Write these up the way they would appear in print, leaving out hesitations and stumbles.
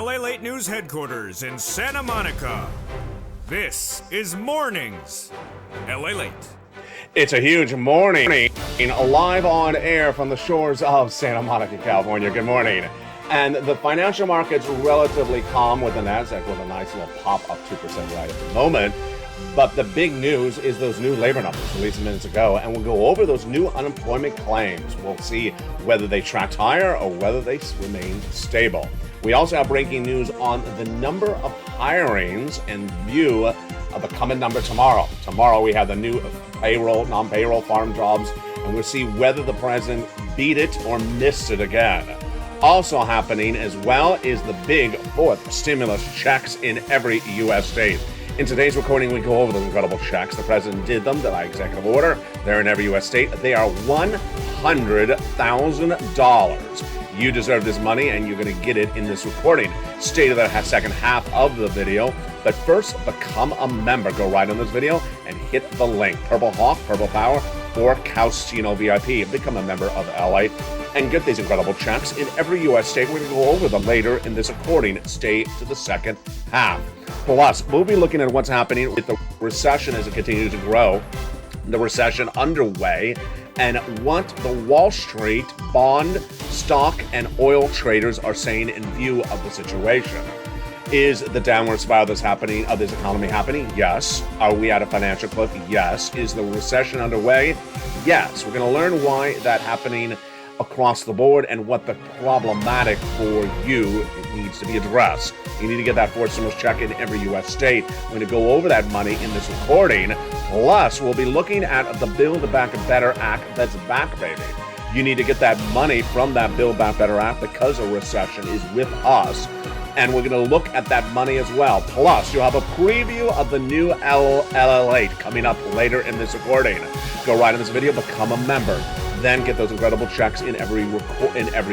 LALATE News Headquarters in Santa Monica. This is Mornings LALATE. It's a huge morning, live on air from the shores of Santa Monica, California. Good morning. And the financial market's relatively calm with the NASDAQ with a nice little pop up 2% right at the moment. But the big news is those new labor numbers released minutes ago, and we'll go over those new unemployment claims. We'll see whether they tracked higher or whether they remain stable. We also have breaking news on the number of hirings in view of the coming number tomorrow. Tomorrow we have the new payroll, non-payroll farm jobs, and we'll see whether the president beat it or missed it again. Also happening as well is the big fourth stimulus checks in every U.S. state. In today's recording, we go over those incredible checks. The president did them by executive order. They're in every U.S. state. They are $100,000. You deserve this money, and you're going to get it in this recording. Stay to the second half of the video. But first, become a member. Go right on this video and hit the link. Purple Hawk, Purple Power, or Caustino VIP. Become a member of LA and get these incredible checks in every U.S. state. We're going to go over them later in this recording. Stay to the second half. Plus, we'll be looking at what's happening with the recession as it continues to grow, the recession underway, and what the Wall Street bond, stock, and oil traders are saying in view of the situation. Is the downward spiral that's happening of this economy happening? Yes. Are we at a financial cliff? Yes. Is the recession underway? Yes. We're going to learn why that's happening across the board and what the problematic for you needs to be addressed. You need to get that fourth stimulus check in every U.S. state. We're going to go over that money in this recording. Plus, we'll be looking at the Build Back Better Act that's back, baby. You need to get that money from that Build Back Better Act because a recession is with us. And we're going to look at that money as well. Plus, you'll have a preview of the new LALATE coming up later in this recording. Go right in this video, become a member. Then get those incredible checks in every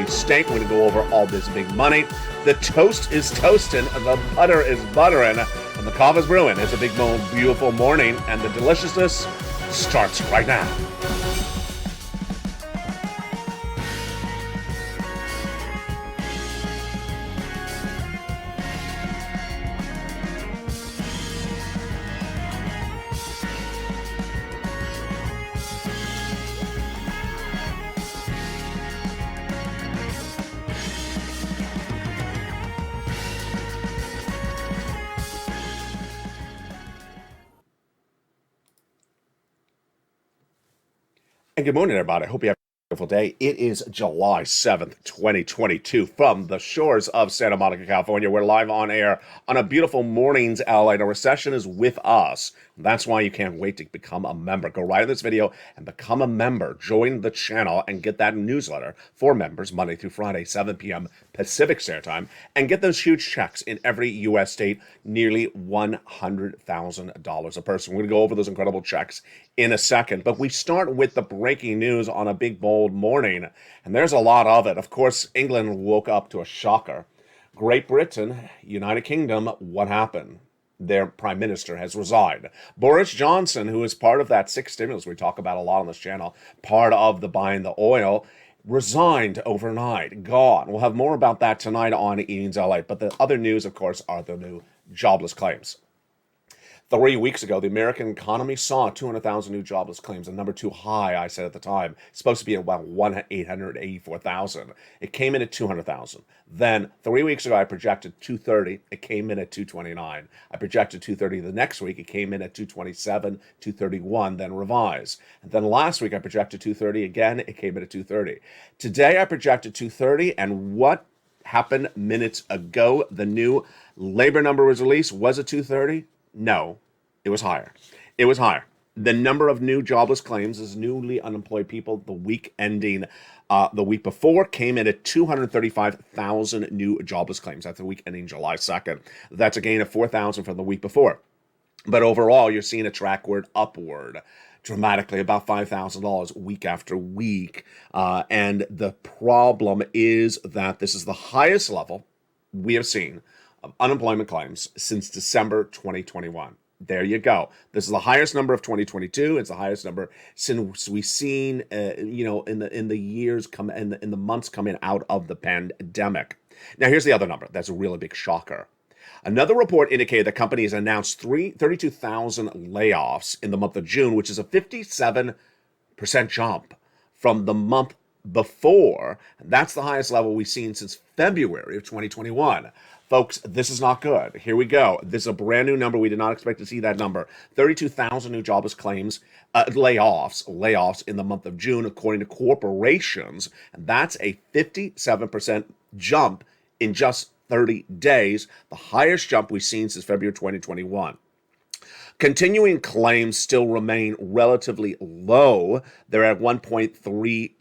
state. We're going to go over all this big money. The toast is toasting, the butter is buttering, and the coffee is brewing. It's a big, beautiful morning, and the deliciousness starts right now. And good morning, everybody. I hope you have a beautiful day. It is July 7th, 2022 from the shores of Santa Monica, California. We're live on air on a beautiful morning's LA. The recession is with us. That's why you can't wait to become a member. Go right in this video and become a member. Join the channel and get that newsletter for members Monday through Friday, 7 p.m. Pacific Standard Time, and get those huge checks in every U.S. state, nearly $100,000 a person. We're going to go over those incredible checks in a second, but we start with the breaking news on a big, bold morning, and there's a lot of it. Of course, England woke up to a shocker. Great Britain, United Kingdom, what happened? Their prime minister has resigned. Boris Johnson, who is part of that sixth stimulus we talk about a lot on this channel, part of the buying the oil, resigned overnight, gone. We'll have more about that tonight on Evenings LA. But the other news, of course, are the new jobless claims. 3 weeks ago, the American economy saw 200,000 new jobless claims, the number too high, I said at the time. It's supposed to be about 884,000. It came in at 200,000. Then 3 weeks ago, I projected 230. It came in at 229. I projected 230 the next week. It came in at 227, 231, then revised. And then last week, I projected 230 again. It came in at 230. Today, I projected 230, and what happened minutes ago? The new labor number was released. Was it 230? No, it was higher. It was higher. The number of new jobless claims as newly unemployed people the week ending the week before came in at 235,000 new jobless claims. That's the week ending July 2nd. That's a gain of 4,000 from the week before. But overall, you're seeing a trackward upward dramatically, about $5,000 week after week. And the problem is that this is the highest level we have seen of unemployment claims since December 2021. There you go. This is the highest number of 2022. It's the highest number since we've seen, in the years in the months coming out of the pandemic. Now, here's the other number. That's a really big shocker. Another report indicated that companies announced 32,000 layoffs in the month of June, which is a 57% jump from the month before. That's the highest level we've seen since February of 2021. Folks, this is not good. Here we go. This is a brand new number. We did not expect to see that number. 32,000 new jobless claims, layoffs in the month of June, according to corporations. And that's a 57% jump in just 30 days, the highest jump we've seen since February 2021. Continuing claims still remain relatively low. They're at 1.3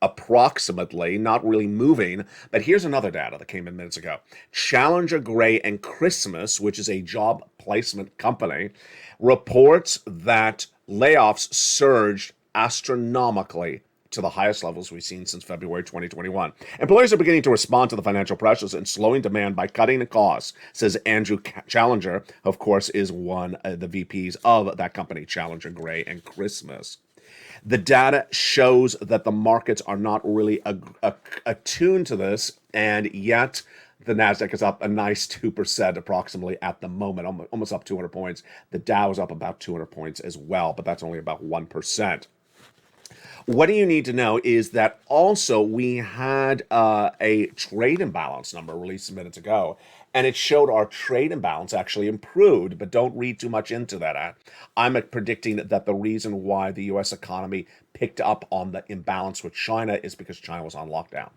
approximately, not really moving. But here's another data that came in minutes ago. Challenger Gray and Christmas, which is a job placement company, reports that layoffs surged astronomically to the highest levels we've seen since February 2021. Employers are beginning to respond to the financial pressures and slowing demand by cutting the costs, says Andrew Challenger, of course, is one of the VPs of that company, Challenger Gray and Christmas. The data shows that the markets are not really attuned to this, and yet the NASDAQ is up a nice 2% approximately at the moment, almost up 200 points. The Dow is up about 200 points as well, but that's only about 1%. What do you need to know is that also we had a trade imbalance number released minutes ago, and it showed our trade imbalance actually improved, but don't read too much into that. I'm predicting that the reason why the U.S. economy picked up on the imbalance with China is because China was on lockdown.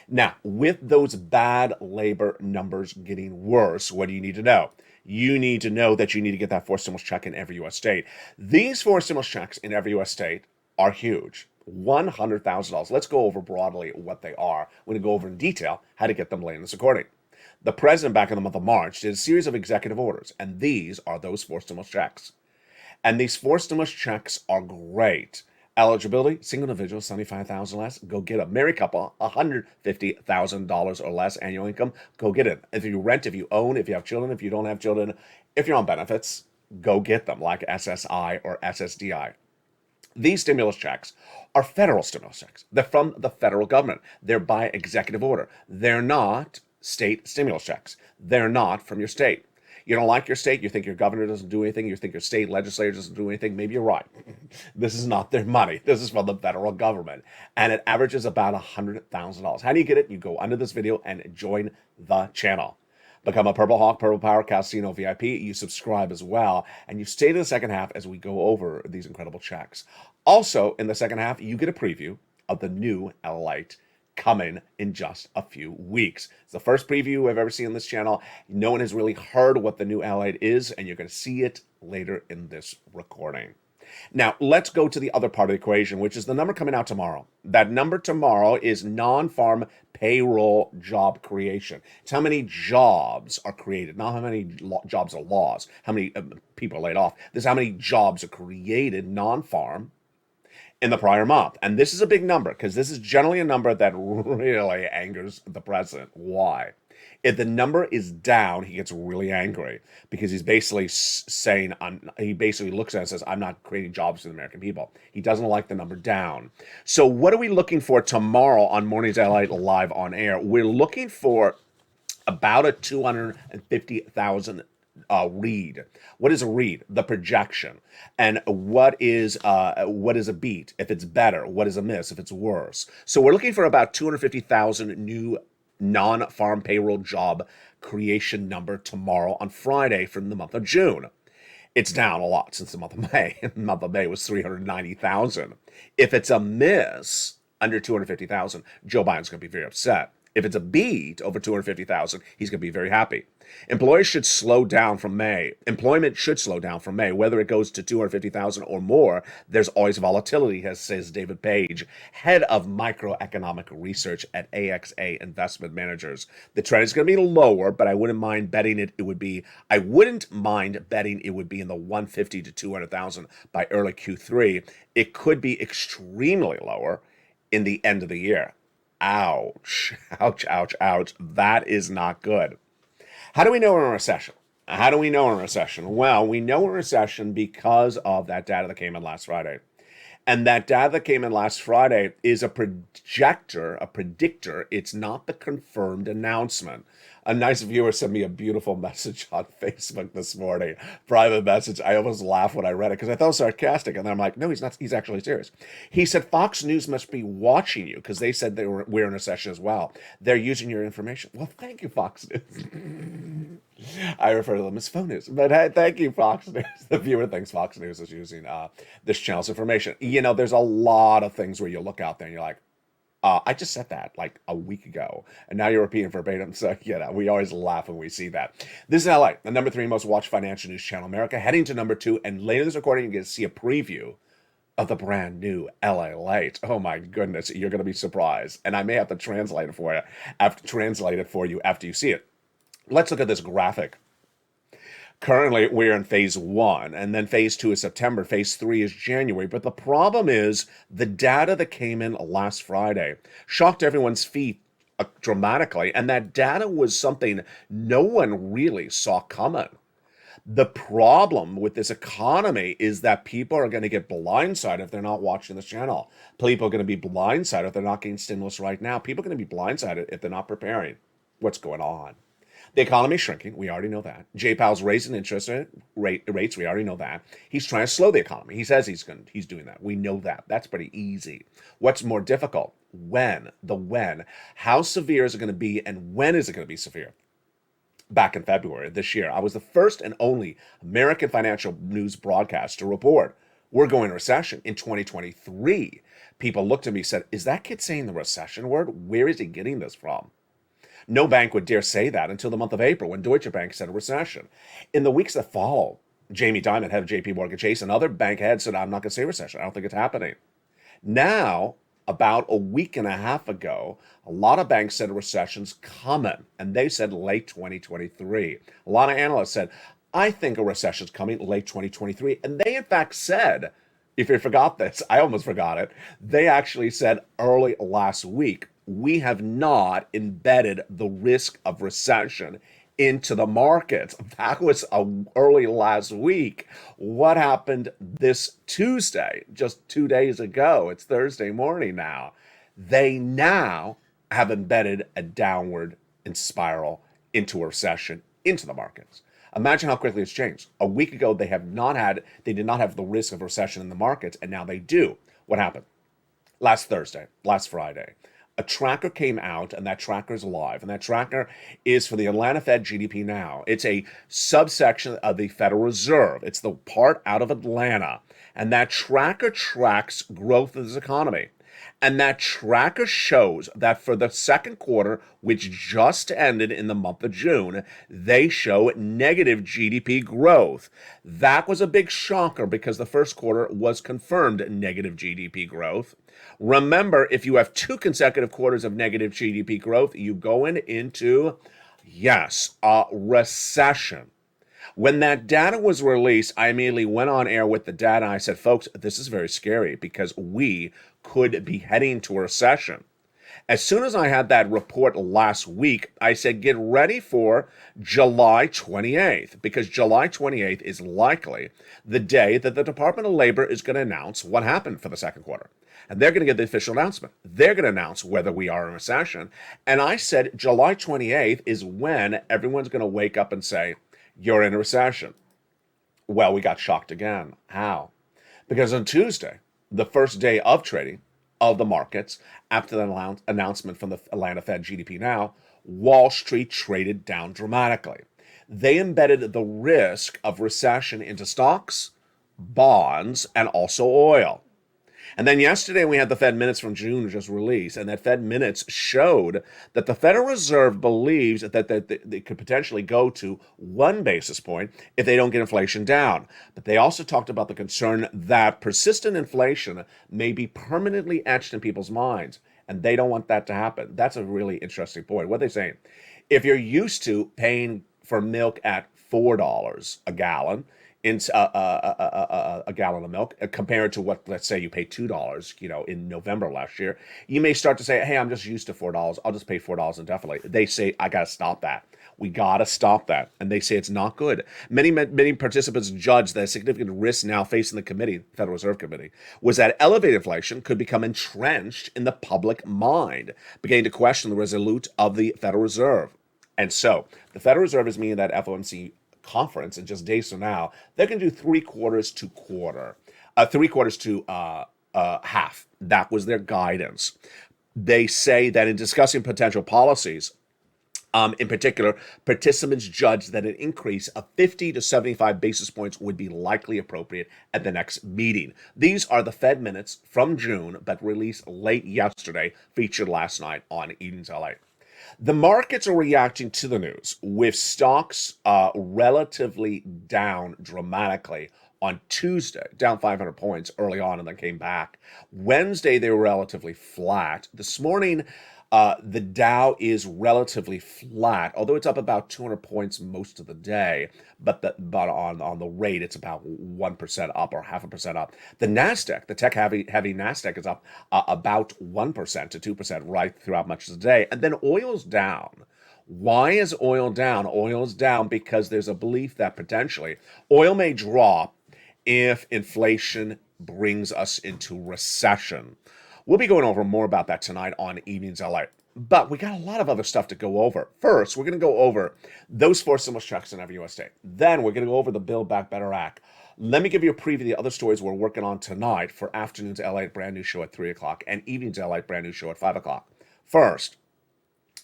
Now, with those bad labor numbers getting worse, what do you need to know? You need to know that you need to get that forced stimulus check in every U.S. state. These forced stimulus checks in every U.S. state are huge. $100,000. Let's go over broadly what they are. We're going to go over in detail how to get them laid in this recording. The president back in the month of March did a series of executive orders, and these are those forced stimulus checks. And these forced stimulus checks are great. Eligibility, single individual, $75,000 less, go get them. Married couple, $150,000 or less annual income, go get it. If you rent, if you own, if you have children, if you don't have children, if you're on benefits, go get them, like SSI or SSDI. These stimulus checks are federal stimulus checks. They're from the federal government. They're by executive order. They're not state stimulus checks. They're not from your state. You don't like your state, you think your governor doesn't do anything, you think your state legislature doesn't do anything, maybe you're right. This is not their money. This is from the federal government. And it averages about $100,000. How do you get it? You go under this video and join the channel. Become a Purple Hawk, Purple Power Casino VIP. You subscribe as well. And you stay to the second half as we go over these incredible checks. Also, in the second half, you get a preview of the new LALATE coming in just a few weeks. It's the first preview I've ever seen on this channel. No one has really heard what the new LALATE is, and you're going to see it later in this recording. Now, let's go to the other part of the equation, which is the number coming out tomorrow. That number tomorrow is non-farm payroll job creation. It's how many jobs are created, not how many jobs are lost, how many people are laid off. This is how many jobs are created non-farm in the prior month. And this is a big number because this is generally a number that really angers the president. Why? If the number is down, he gets really angry because he's basically saying, he basically looks at it and says, I'm not creating jobs for the American people. He doesn't like the number down. So what are we looking for tomorrow on Mornings LALATE Live on Air? We're looking for about a 250,000 read. What is a read? The projection. And what is a beat? If it's better, what is a miss? If it's worse. So we're looking for about 250,000 new non-farm payroll job creation number tomorrow on Friday from the month of June. It's down a lot since the month of May. The month of May was 390,000. If it's a miss under 250,000, Joe Biden's going to be very upset. If it's a beat over 250,000, he's going to be very happy. Employment should slow down from May. Whether it goes to 250,000 or more, there's always volatility, as says David Page, head of microeconomic research at AXA Investment Managers. The trend is going to be lower, but I wouldn't mind betting it would be in the 150 to 200,000 by early Q3. It could be extremely lower in the end of the year. Ouch, ouch, ouch, ouch. That is not good. How do we know we're in a recession? Well, we know we're in a recession because of that data that came in last Friday. And that data that came in last Friday is a predictor. It's not the confirmed announcement. A nice viewer sent me a beautiful message on Facebook this morning, private message. I almost laughed when I read it because I thought it was sarcastic. And then I'm like, no, he's not. He's actually serious. He said, Fox News must be watching you because they said we're in a session as well. They're using your information. Well, thank you, Fox News. I refer to them as phone news. But hey, thank you, Fox News. The viewer thinks Fox News is using this channel's information. You know, there's a lot of things where you look out there and you're like, I just said that like a week ago, and now you're repeating verbatim. So, we always laugh when we see that. This is LA, the number 3 most watched financial news channel in America, heading to number 2. And later in this recording, you get to see a preview of the brand new LALATE. Oh my goodness, you're going to be surprised. And I may have to translate it for you after you see it. Let's look at this graphic. Currently, we're in phase 1, and then phase 2 is September, phase 3 is January. But the problem is the data that came in last Friday shocked everyone's feet dramatically, and that data was something no one really saw coming. The problem with this economy is that people are going to get blindsided if they're not watching this channel. People are going to be blindsided if they're not getting stimulus right now. People are going to be blindsided if they're not preparing. What's going on? The economy is shrinking. We already know that. Jay Powell's raising interest rates. We already know that. He's trying to slow the economy. He says he's doing that. We know that. That's pretty easy. What's more difficult? When. How severe is it going to be, and when is it going to be severe? Back in February this year, I was the first and only American financial news broadcast to report we're going to recession in 2023. People looked at me and said, is that kid saying the recession word? Where is he getting this from? No bank would dare say that until the month of April when Deutsche Bank said a recession. In the weeks that followed, Jamie Dimon, head of JP Morgan Chase, and other bank heads said, I'm not going to say recession. I don't think it's happening. Now, about a week and a half ago, a lot of banks said a recession's coming, and they said late 2023. A lot of analysts said, I think a recession's coming late 2023. And they, in fact, said, if you forgot this, I almost forgot it, they actually said early last week, we have not embedded the risk of recession into the markets. That was early last week. What happened this Tuesday, just 2 days ago? It's Thursday morning now. They now have embedded a downward spiral into a recession into the markets. Imagine how quickly it's changed. A week ago, they did not have the risk of recession in the markets, and now they do. What happened? Last Friday, a tracker came out, and that tracker is live. And that tracker is for the Atlanta Fed GDP Now. It's a subsection of the Federal Reserve. It's the part out of Atlanta. And that tracker tracks growth of this economy. And that tracker shows that for the second quarter, which just ended in the month of June, they show negative GDP growth. That was a big shocker because the first quarter was confirmed negative GDP growth. Remember, if you have 2 consecutive quarters of negative GDP growth, you go into, a recession. When that data was released, I immediately went on air with the data. I said, folks, this is very scary because we could be heading to a recession. As soon as I had that report last week, I said, get ready for July 28th, because July 28th is likely the day that the Department of Labor is going to announce what happened for the second quarter. And they're going to get the official announcement. They're going to announce whether we are in recession. And I said, July 28th is when everyone's going to wake up and say, you're in a recession. Well, we got shocked again. How? Because on Tuesday, the first day of trading of the markets, after the announcement from the Atlanta Fed GDP Now, Wall Street traded down dramatically. They embedded the risk of recession into stocks, bonds, and also oil. And then yesterday we had the Fed minutes from June just released, and that Fed minutes showed that the Federal Reserve believes that they could potentially go to 1 basis point if they don't get inflation down. But they also talked about the concern that persistent inflation may be permanently etched in people's minds, and they don't want that to happen. That's a really interesting point. What are they saying? If you're used to paying for milk at $4 a gallon, a gallon of milk compared to what, let's say, you pay $2, in November last year, you may start to say, hey, I'm just used to $4. I'll just pay $4 indefinitely. They say, I got to stop that. We got to stop that. And they say it's not good. Many participants judge that a significant risk now facing the committee, Federal Reserve Committee, was that elevated inflation could become entrenched in the public mind, beginning to question the resolute of the Federal Reserve. And so the Federal Reserve is meeting that FOMC conference in just days from now. They're going to do three quarters to half. That was their guidance. They say that in discussing potential policies, in particular, participants judged that an increase of 50 to 75 basis points would be likely appropriate at the next meeting. These are the Fed minutes from June, but released late yesterday, featured last night on Evenings LA. The markets are reacting to the news, with stocks relatively down dramatically on Tuesday, down 500 points early on and then came back. Wednesday, they were relatively flat. This morning, the Dow is relatively flat, although it's up about 200 points most of the day. But on the rate, it's about 1% up or 0.5% up. The Nasdaq, the tech heavy Nasdaq, is up about 1% to 2% right throughout much of the day. And then oil's down. Why is oil down? Oil is down because there's a belief that potentially oil may drop if inflation brings us into recession. We'll be going over more about that tonight on Evenings LA. But we got a lot of other stuff to go over. First, we're going to go over those four stimulus checks in every U.S. state. Then we're going to go over the Build Back Better Act. Let me give you a preview of the other stories we're working on tonight for Afternoons LA brand new show at 3 o'clock and Evenings LA brand new show at 5 o'clock. First,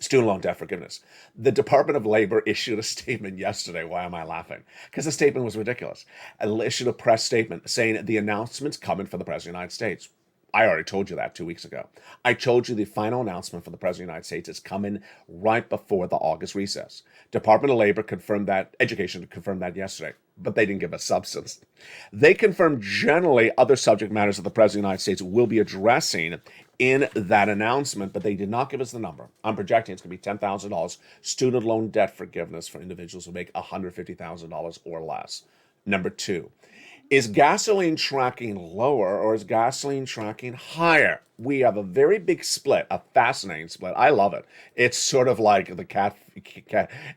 student loan debt forgiveness. The Department of Labor issued a statement yesterday. Why am I laughing? Because the statement was ridiculous. It issued a press statement saying the announcement's coming for the President of the United States. I already told you that 2 weeks ago. I told you the final announcement for the President of the United States is coming right before the August recess. Department of Labor confirmed that, Education confirmed that yesterday, but they didn't give us substance. They confirmed generally other subject matters that the President of the United States will be addressing in that announcement, but they did not give us the number. I'm projecting it's going to be $10,000 student loan debt forgiveness for individuals who make $150,000 or less. Number two, is gasoline tracking lower or is gasoline tracking higher? We have a very big split, a fascinating split. I love it. It's sort of like the cat.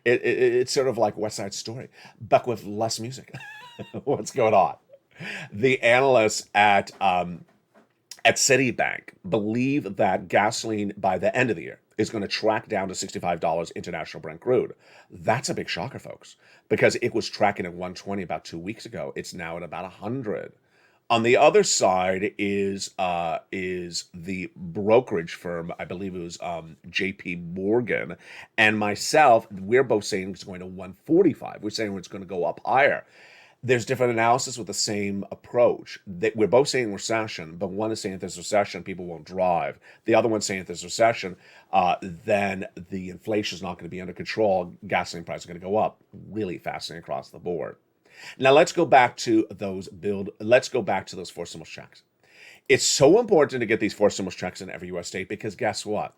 It's sort of like West Side Story, but with less music. What's going on? The analysts at Citibank believe that gasoline by the end of the year is going to track down to $65 international Brent crude. That's a big shocker, folks, because it was tracking at 120 about 2 weeks ago. It's now at about 100. On the other side is the brokerage firm, I believe it was J.P. Morgan, and myself. We're both saying it's going to 145. We're saying it's going to go up higher. There's different analysis with the same approach. We're both saying recession, but one is saying if there's recession, people won't drive. The other one's saying if there's recession, then the inflation is not going to be under control. Gasoline prices are going to go up. Really fascinating across the board. Now let's go back to those four stimulus checks. It's so important to get these four stimulus checks in every U.S. state because guess what?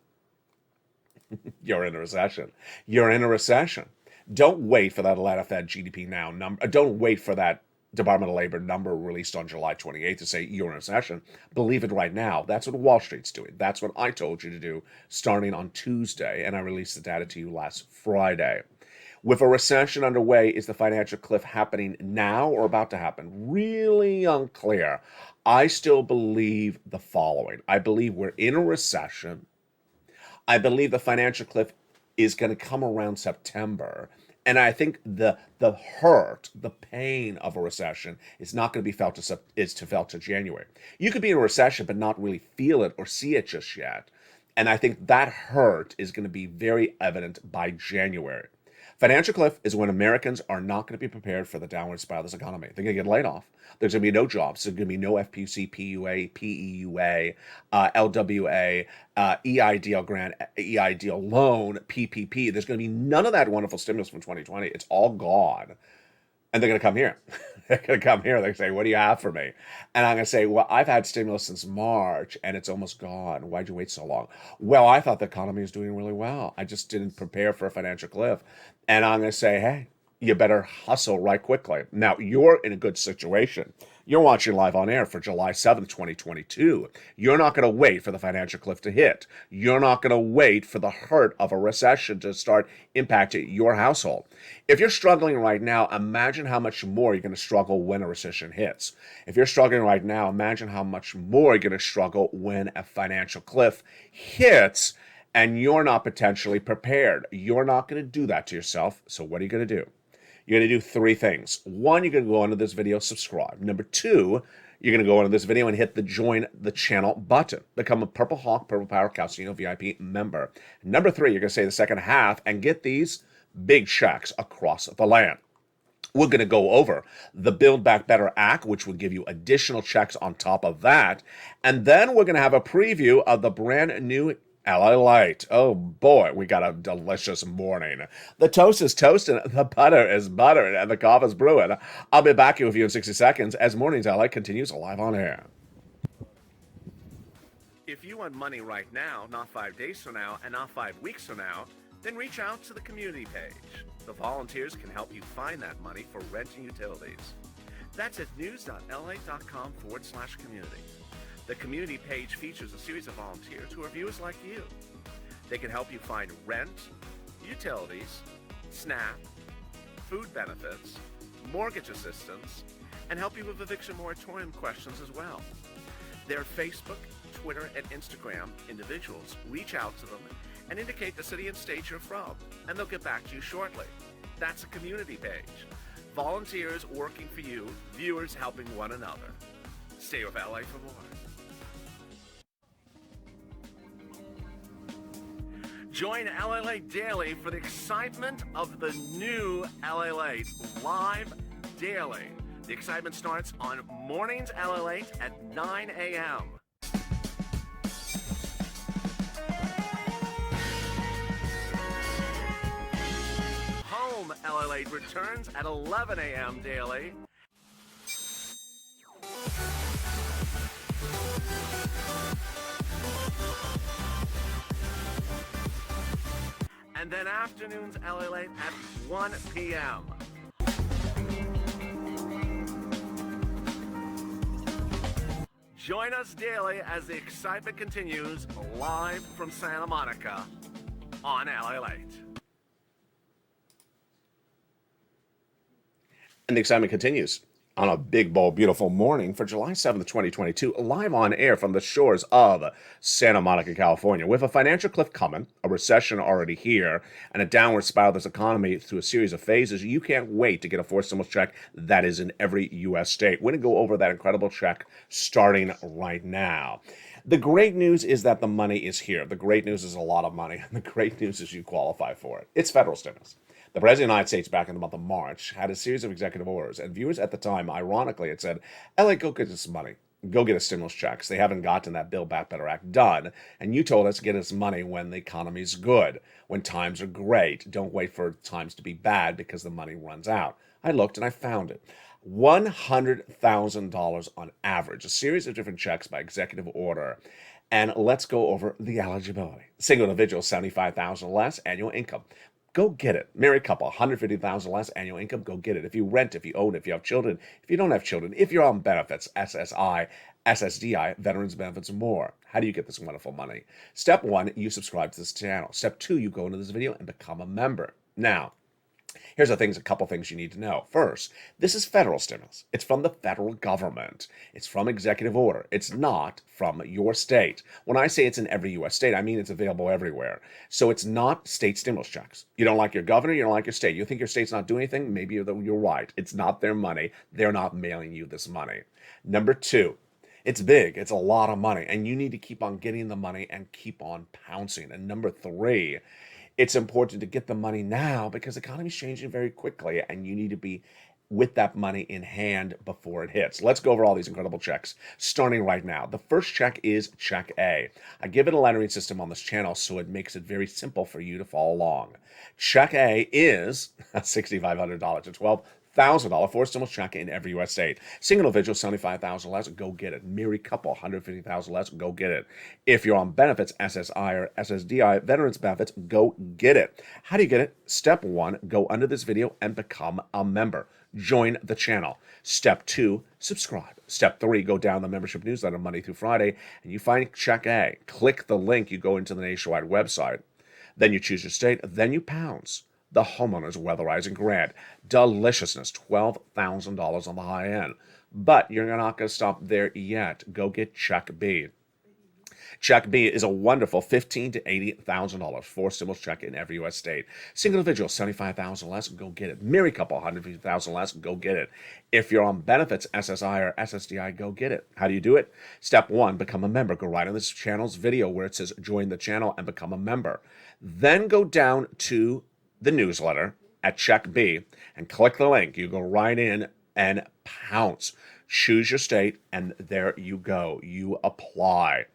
You're in a recession. You're in a recession. Don't wait for that Atlanta Fed GDP now number. Don't wait for that Department of Labor number released on July 28th to say you're in a recession. Believe it right now. That's what Wall Street's doing. That's what I told you to do starting on Tuesday, and I released the data to you last Friday. With a recession underway, is the financial cliff happening now or about to happen? Really unclear. I still believe the following. I believe we're in a recession. I believe the financial cliff is going to come around September. And I think the hurt, the pain of a recession is not going to be felt to January. You could be in a recession but not really feel it or see it just yet. And I think that hurt is going to be very evident by January. Financial cliff is when Americans are not going to be prepared for the downward spiral of this economy. They're going to get laid off. There's going to be no jobs. There's going to be no FPC, PUA, PEUA, LWA, EIDL grant, EIDL loan, PPP. There's going to be none of that wonderful stimulus from 2020. It's all gone. And they're going to come here. They're going to come here. They're going to say, what do you have for me? And I'm going to say, well, I've had stimulus since March and it's almost gone. Why'd you wait so long? Well, I thought the economy was doing really well. I just didn't prepare for a financial cliff. And I'm going to say, hey, you better hustle right quickly. Now, you're in a good situation You're watching live on air for July 7th, 2022. You're not going to wait for the financial cliff to hit. You're not going to wait for the hurt of a recession to start impacting your household. If you're struggling right now, imagine how much more you're going to struggle when a recession hits. If you're struggling right now, imagine how much more you're going to struggle when a financial cliff hits and you're not potentially prepared. You're not going to do that to yourself. So what are you going to do? You're going to do three things. One, you're going to go into this video, subscribe. Number two, you're going to go into this video and hit the join the channel button. Become a Purple Hawk, Purple Power Calcino VIP member. Number three, you're going to say the second half and get these big checks across the land. We're going to go over the Build Back Better Act, which will give you additional checks on top of that. And then we're going to have a preview of the brand new LALATE. Oh boy, we got a delicious morning. The toast is toasting, the butter is buttering, and the coffee is brewing. I'll be back here with you in 60 seconds as Mornings LA continues live on air. If you want money right now, not 5 days from now, and not 5 weeks from now, then reach out to the community page. The volunteers can help you find that money for rent and utilities. That's at news.la.com/community. The community page features a series of volunteers who are viewers like you. They can help you find rent, utilities, SNAP, food benefits, mortgage assistance, and help you with eviction moratorium questions as well. Their Facebook, Twitter, and Instagram individuals reach out to them and indicate the city and state you're from, and they'll get back to you shortly. That's a community page. Volunteers working for you, viewers helping one another. Stay with LA for more. Join LALATE Daily for the excitement of the new LALATE live daily. The excitement starts on Mornings LALATE at 9 a.m. Home LALATE returns at 11 a.m. daily. And then afternoons LALATE at 1 p.m. Join us daily as the excitement continues live from Santa Monica on LALATE. And the excitement continues on a big, bold, beautiful morning for July 7th, 2022, live on air from the shores of Santa Monica, California. With a financial cliff coming, a recession already here, and a downward spiral of this economy through a series of phases, you can't wait to get a forced stimulus check that is in every U.S. state. We're going to go over that incredible check starting right now. The great news is that the money is here. The great news is a lot of money, and the great news is you qualify for it. It's federal stimulus. The President of the United States, back in the month of March, had a series of executive orders, and viewers at the time, ironically, had said, LA, go get us money. Go get us stimulus checks. They haven't gotten that Build Back Better Act done, and you told us to get us money when the economy's good, when times are great. Don't wait for times to be bad because the money runs out. I looked and I found it. $100,000 on average, a series of different checks by executive order. And let's go over the eligibility. Single individual, $75,000 less annual income. Go get it. Married couple, $150,000 less annual income. Go get it. If you rent, if you own, if you have children, if you don't have children, if you're on benefits, SSI, SSDI, veterans benefits, more. How do you get this wonderful money? Step one, you subscribe to this channel. Step two, you go into this video and become a member. Now, here's a couple things you need to know. First, this is federal stimulus. It's from the federal government. It's from executive order. It's not from your state. When I say it's in every U.S. state, I mean it's available everywhere. So it's not state stimulus checks. You don't like your governor, you don't like your state. You think your state's not doing anything? Maybe you're right. It's not their money. They're not mailing you this money. Number two, it's big. It's a lot of money. And you need to keep on getting the money and keep on pouncing. And number three, it's important to get the money now because the economy's changing very quickly and you need to be with that money in hand before it hits. Let's go over all these incredible checks starting right now. The first check is Check A. I give it a lettering system on this channel so it makes it very simple for you to follow along. Check A is $6,500 to $1,000 for stimulus check in every U.S. state. Single individual, $75,000 less, go get it. Married couple, $150,000 less, go get it. If you're on benefits, SSI or SSDI, veterans benefits, go get it. How do you get it? Step 1, go under this video and become a member. Join the channel. Step 2, subscribe. Step 3, go down the membership newsletter Monday through Friday, and you find Check A. Click the link, you go into the nationwide website. Then you choose your state, then you pounce the homeowner's weatherizing grant. Deliciousness, $12,000 on the high end. But you're not going to stop there yet. Go get Check B. Check B is a wonderful $15,000 to $80,000 for stimulus check in every U.S. state. Single individual, $75,000 less, go get it. Married couple, $150,000 less, go get it. If you're on benefits, SSI or SSDI, go get it. How do you do it? Step 1, become a member. Go right on this channel's video where it says join the channel and become a member. Then go down to the newsletter at Check B and click the link. You go right in and pounce. Choose your state, and there you go. You apply.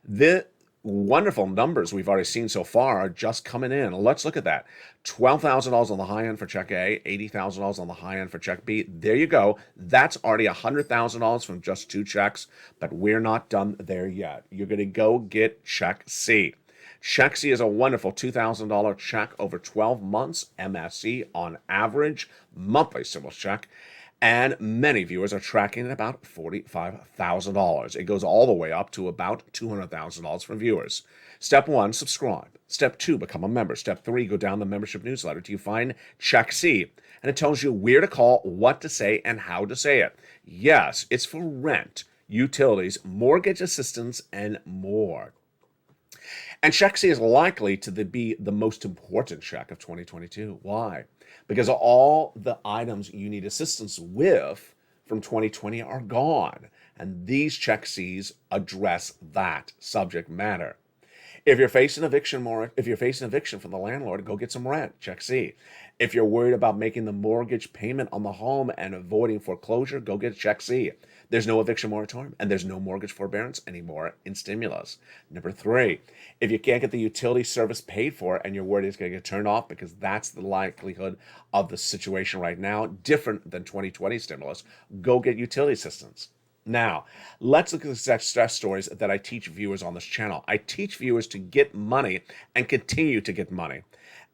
The wonderful numbers we've already seen so far are just coming in. Let's look at that. $12,000 on the high end for Check A, $80,000 on the high end for Check B. There you go. That's already $100,000 from just 2 checks, but we're not done there yet. You're going to go get Check C. Check C is a wonderful $2,000 check over 12 months, MSC on average, monthly stimulus check. And many viewers are tracking at about $45,000. It goes all the way up to about $200,000 from viewers. Step 1, subscribe. Step 2, become a member. Step 3, go down the membership newsletter till you find Check C. And it tells you where to call, what to say, and how to say it. Yes, it's for rent, utilities, mortgage assistance, and more. And Check C is likely to be the most important check of 2022. Why? Because all the items you need assistance with from 2020 are gone. And these Check Cs address that subject matter. If you're facing eviction from the landlord, go get some rent, Check C. If you're worried about making the mortgage payment on the home and avoiding foreclosure, go get Check C. There's no eviction moratorium and there's no mortgage forbearance anymore in stimulus. Number 3, if you can't get the utility service paid for and you're worried it's going to get turned off because that's the likelihood of the situation right now, different than 2020 stimulus, go get utility assistance. Now, let's look at the success stories that I teach viewers on this channel. I teach viewers to get money and continue to get money.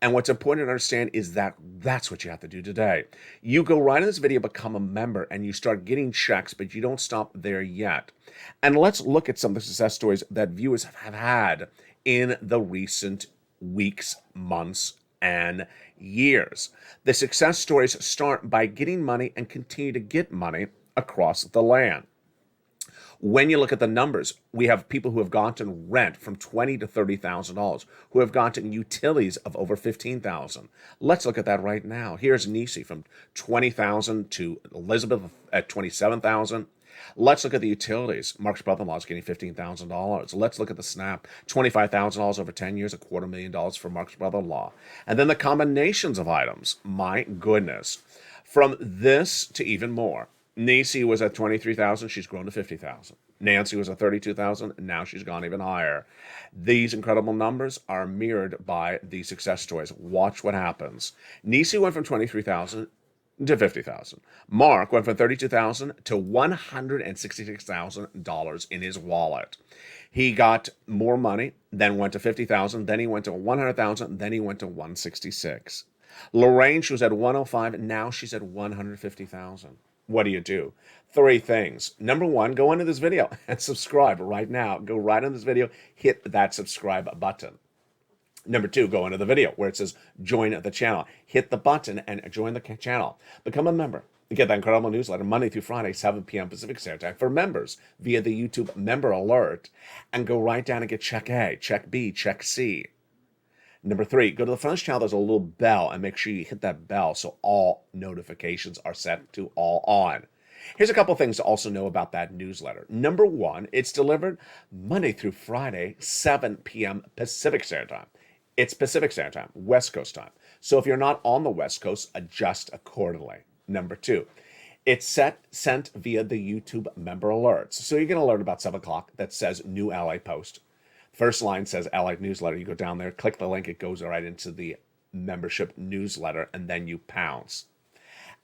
And what's important to understand is that that's what you have to do today. You go right in this video, become a member, and you start getting checks, but you don't stop there yet. And let's look at some of the success stories that viewers have had in the recent weeks, months, and years. The success stories start by getting money and continue to get money across the land. When you look at the numbers, we have people who have gotten rent from $20,000 to $30,000, who have gotten utilities of over $15,000. Let's look at that right now. Here's Nisi from $20,000 to Elizabeth at $27,000. Let's look at the utilities. Mark's brother-in-law is getting $15,000. Let's look at the SNAP, $25,000 over 10 years, $250,000 for Mark's brother-in-law. And then the combinations of items. My goodness. From this to even more. Nisi was at $23,000. She's grown to $50,000. Nancy was at $32,000. Now she's gone even higher. These incredible numbers are mirrored by the success stories. Watch what happens. Nisi went from $23,000 to $50,000. Mark went from $32,000 to $166,000 in his wallet. He got more money, then went to $50,000, then he went to $100,000, then he went to $166,000. Lorraine, she was at $105,000, now she's at $150,000. What do? 3 things. Number 1, go into this video and subscribe right now. Go right on this video, hit that subscribe button. Number 2, go into the video where it says join the channel. Hit the button and join the channel. Become a member. Get that incredible newsletter Monday through Friday, 7 p.m. Pacific Standard Time for members via the YouTube member alert. And go right down and get Check A, Check B, Check C. Number 3, go to the front of this channel. There's a little bell, and make sure you hit that bell so all notifications are set to all on. Here's a couple things to also know about that newsletter. Number 1, it's delivered Monday through Friday, 7 p.m. Pacific Standard Time. It's Pacific Standard Time, West Coast time. So if you're not on the West Coast, adjust accordingly. Number 2, it's sent via the YouTube member alerts. So you get an alert about 7 o'clock that says new LA post. First line says LA newsletter. You go down there, click the link, it goes right into the membership newsletter, and then you pounce.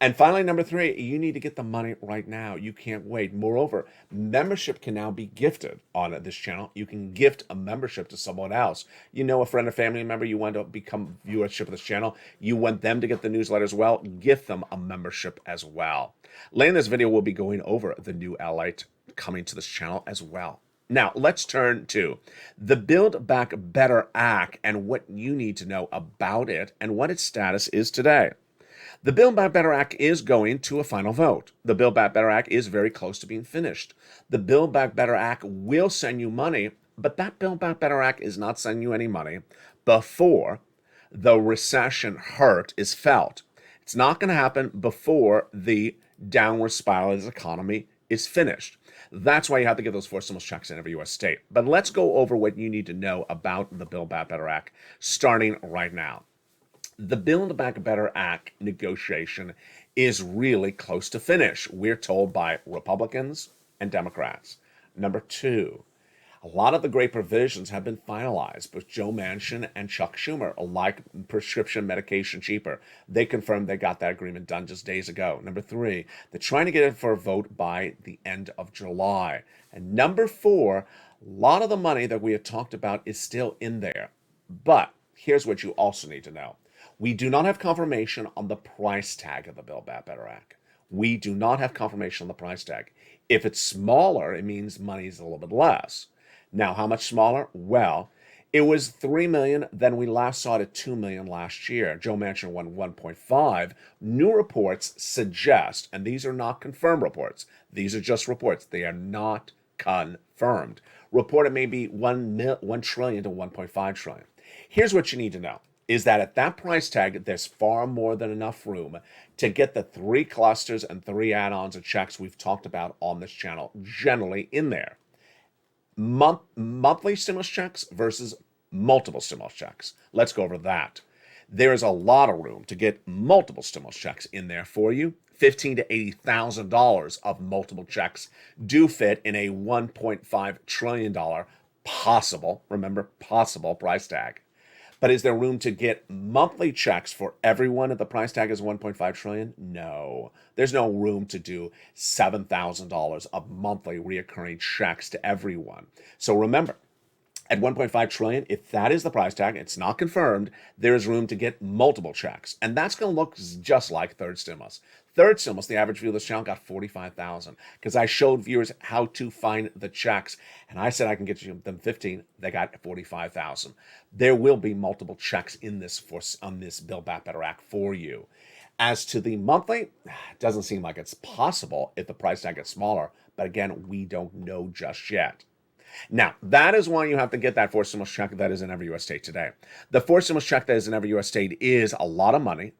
And finally, number three, you need to get the money right now. You can't wait. Moreover, membership can now be gifted on this channel. You can gift a membership to someone else. You know, a friend or family member, you want to become viewership of this channel. You want them to get the newsletter as well. Gift them a membership as well. Later in this video, we'll be going over the new LALATE coming to this channel as well. Now, let's turn to the Build Back Better Act and what you need to know about it and what its status is today. The Build Back Better Act is going to a final vote. The Build Back Better Act is very close to being finished. The Build Back Better Act will send you money, but that Build Back Better Act is not sending you any money before the recession hurt is felt. It's not going to happen before the downward spiral of the economy is finished. That's why you have to get those 4 stimulus checks in every U.S. state. But let's go over what you need to know about the Build Back Better Act starting right now. The Build Back Better Act negotiation is really close to finish, we're told by Republicans and Democrats. Number 2, a lot of the great provisions have been finalized with Joe Manchin and Chuck Schumer, like prescription medication cheaper. They confirmed they got that agreement done just days ago. Number 3, they're trying to get it for a vote by the end of July. And number 4, a lot of the money that we had talked about is still in there. But here's what you also need to know. We do not have confirmation on the price tag of the Build Back Better Act. We do not have confirmation on the price tag. If it's smaller, it means money is a little bit less. Now, how much smaller? Well, it was $3 million. Then we last saw it at $2 million last year. Joe Manchin won 1.5. New reports suggest, and these are not confirmed reports. These are just reports. They are not confirmed. Reported may be $1 trillion to $1.5 trillion. Here's what you need to know. Is that at that price tag, there's far more than enough room to get the 3 clusters and 3 add-ons and checks we've talked about on this channel generally in there. Monthly stimulus checks versus multiple stimulus checks. Let's go over that. There is a lot of room to get multiple stimulus checks in there for you. $15,000 to $80,000 of multiple checks do fit in a $1.5 trillion possible, remember, possible price tag. But is there room to get monthly checks for everyone if the price tag is $1.5 trillion? No. There's no room to do $7,000 of monthly reoccurring checks to everyone. So remember, at $1.5 trillion, if that is the price tag, it's not confirmed, there is room to get multiple checks. And that's going to look just like third stimulus. Third stimulus, the average viewer of this channel got 45,000 because I showed viewers how to find the checks. And I said I can get you them 15. They got 45,000. There will be multiple checks in this on this Build Back Better Act for you. As to the monthly, it doesn't seem like it's possible if the price tag gets smaller. But again, we don't know just yet. Now, that is why you have to get that 4 stimulus check that is in every U.S. state today. The 4 stimulus check that is in every U.S. state is a lot of money,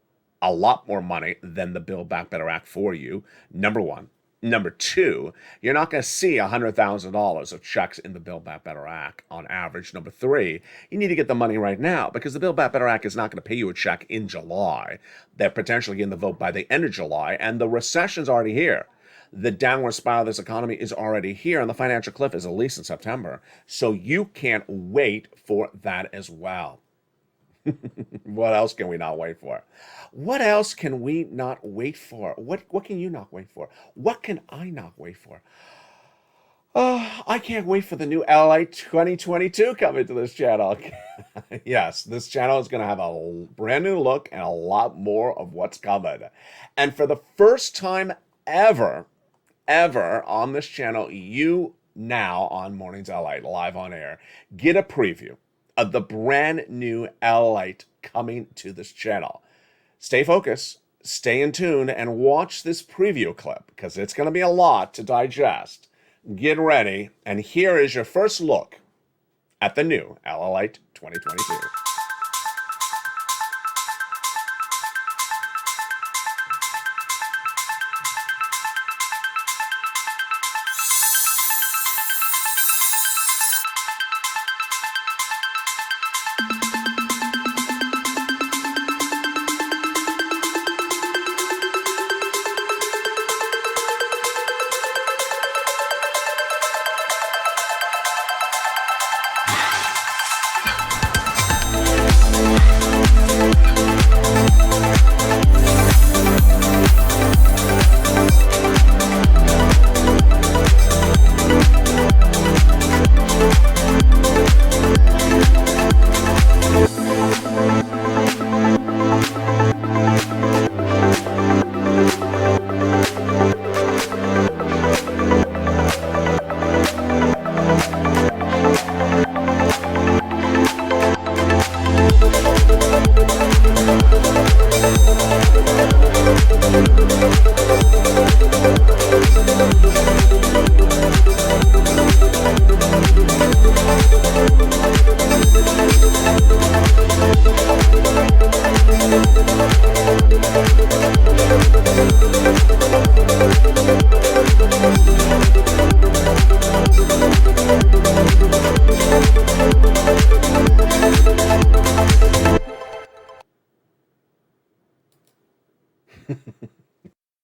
a lot more money than the Build Back Better Act for you, number 1. Number 2, you're not going to see $100,000 of checks in the Build Back Better Act on average. Number 3, you need to get the money right now because the Build Back Better Act is not going to pay you a check in July. They're potentially getting the vote by the end of July, and the recession's already here. The downward spiral of this economy is already here, and the financial cliff is at least in September. So you can't wait for that as well. What else can we not wait for? What else can we not wait for? What can you not wait for? What can I not wait for? I can't wait for the new LALATE 2022 coming to this channel. Yes, this channel is going to have a brand new look and a lot more of what's coming. And for the first time ever on this channel, you now on Mornings LALATE, live on air, get a preview of the brand new LALATE coming to this channel. Stay focused, stay in tune, and watch this preview clip because it's going to be a lot to digest. Get ready, and here is your first look at the new LALATE 2022.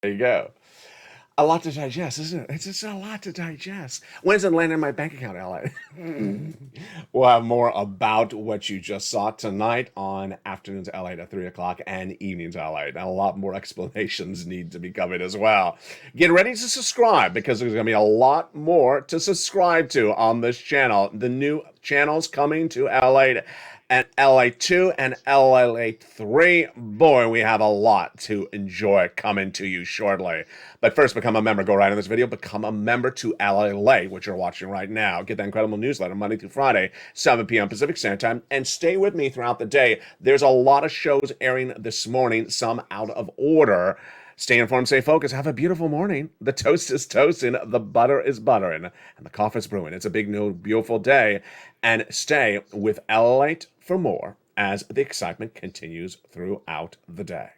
There you go. A lot to digest, isn't it? It's just a lot to digest. When does it land in my bank account, LA? We'll have more about what you just saw tonight on Afternoons LA at 3 o'clock and Evenings LA. And a lot more explanations need to be covered as well. Get ready to subscribe because there's going to be a lot more to subscribe to on this channel. The new channels coming to LA and LA2 and LA3. Boy, we have a lot to enjoy coming to you shortly. But first, become a member. Go right in this video. Become a member to LALATE, which you're watching right now. Get that incredible newsletter Monday through Friday, 7 p.m. Pacific Standard Time. And stay with me throughout the day. There's a lot of shows airing this morning, some out of order. Stay informed, stay focused. Have a beautiful morning. The toast is toasting, the butter is buttering, and the coffee is brewing. It's a big, new, beautiful day. And stay with LALATE for more as the excitement continues throughout the day.